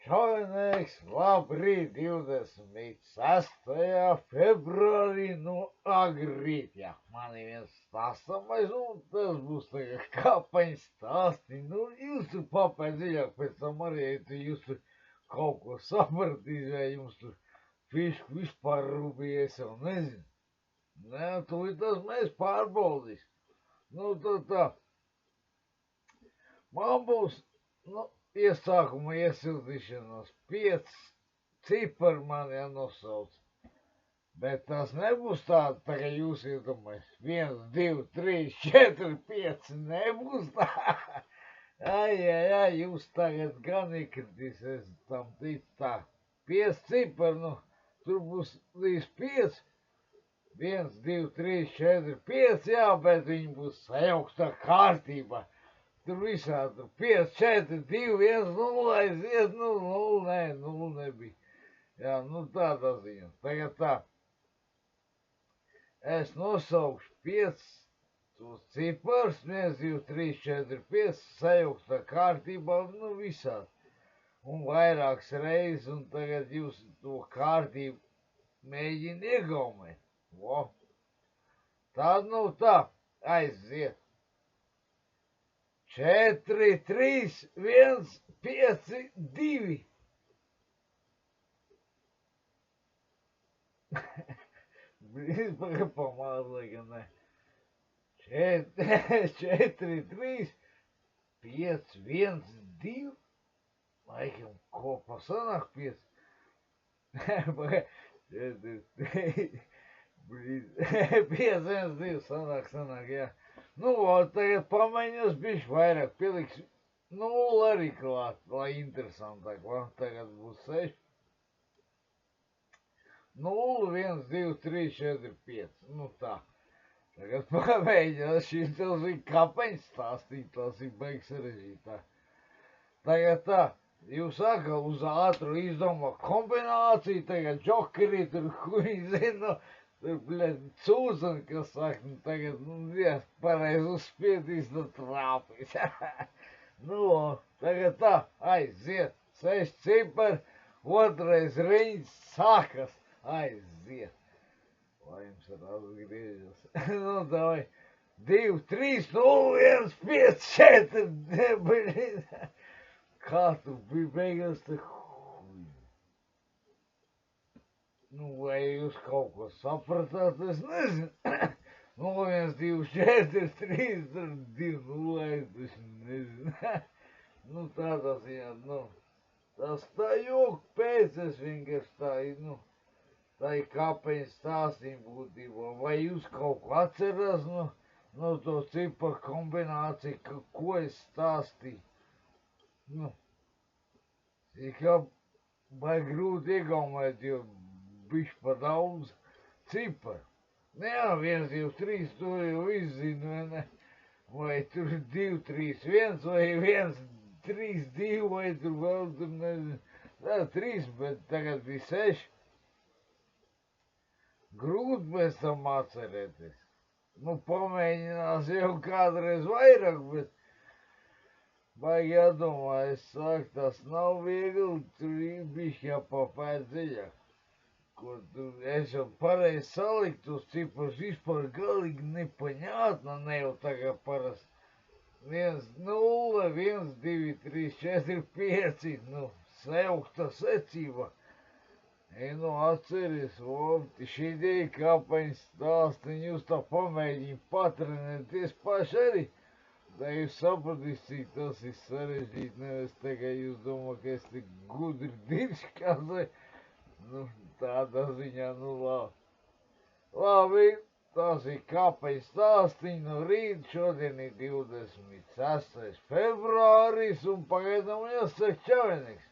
Čaunieks, labrīt, 26. februārī, agrīt, ja man ir viens stāstamais, tas būs tagad kāpaņas stāsti, jūs tur papēc dziļāk, pēc tam arī, ja jūs tur kaut ko sapratīs, vai jums tur fišku vispār rūpījies, jau nezinu. Nē, tūlīt tas mēs pārbaudīs. Tā, man būs, iesākuma iesildīšanos 5 cipari man jānosauc. Bet tas nebūs tā, kā jūs iedomājaties. 1, 2, 3, 4, 5, nebūs tā. Ai, jūs tagad gan iekritīs, es tam ticu tā. 5 cipari, tur būs līdz 5. 1, 2, 3, 4, 5, jā, bet viņi būs sajauktā kārtībā. Tur visādi, 5, 4, 2, 1, 0, aiziet, 0, nē, 0 nebija. Jā, tādā ziņā. Tagad tā. Es nosaukšu 5 ciparus, 1, 2, 3, 4, 5, sajauktā kārtībā, visādi. Un vairākas reizes, un tagad jūs to kārtību mēģina iegaumēt. Tāda tā, aiziet. 4, 3, 1, 5, 2. Brīdis pamāzlē, gan ne. 4, 3, 5, 1, 2. Laikam kopā sanāk 5. 4, 3. Brīdis. 5, 1, 2 sanāk, jā. Tagad pamaiņos bišķi vairāk, pieliks 0 arī klāt, lai interesantāk, tagad būs 6. 0, 1, 2, 3, 4, 5, tā. Tagad pamēģinās, šī tas ir kāpaņas stāstīt, tas ir beigas sarežģītā. Tagad tā, jūs atkal uz ātru izdomā kombināciju, tagad džokeri, tur huņi zina, tur, cūzani, kas saka, tagad, jā, pareizi uzspiedīs, trāpīs. Tagad tā, aiziet, 6 cipari, otrais riņķis sākas, aiziet. Lai jums ar atgriežas. Davai, 2, 3, 0, 1, 5, 4, kā tu biji beigās, te vai jūs kaut ko sapratāt, es nezinu. 0, 1, 2, 4, 3, 2, 0, es nezinu. Tādā ziņā, tas tā joku pēc, es vienkārši tā ir kāpaņas stāstīm būtībā. Vai jūs kaut ko atcerās no to ciparu kombināciju, ko es stāstīju? Kā vai grūti iegaumēt, jo bišķi pa daudz ciparu. Jā, 1, 2, 3, to jau izzinu, vai ne? Vai tur 2, 3, 1, vai 1, 3, 2, vai tur vēl, nezinu. Tā, 3, bet tagad bija 6. Grūti pēc tam atcerēties. Pamēģinās jau kādreiz vairāk, bet baigi jādomā, es saku, tas nav viegli, tur ir bišķi jāpapēt dziļāk. Es jau pareizi salikt tos ciparus vispār galīgi nepaņētna, ne jau tagad parasti. 1, 0, 1, 2, 3, 4, 5, sajaukta secība. Atceries, šī ideja kāpaņas stāstiņi, jūs tā pamēģini patrenēties paši arī. Tā jūs sapratīs, cik tas ir sarežģīti, nevis tagad jūs domā, ka es tik gudri dirši, kā zai. Tādā ziņā, labi. Labi, tas ir kāpaņas stāstiņi no rīta, šodien ir 26. februāris un pagaidām jāsaka čaunieks.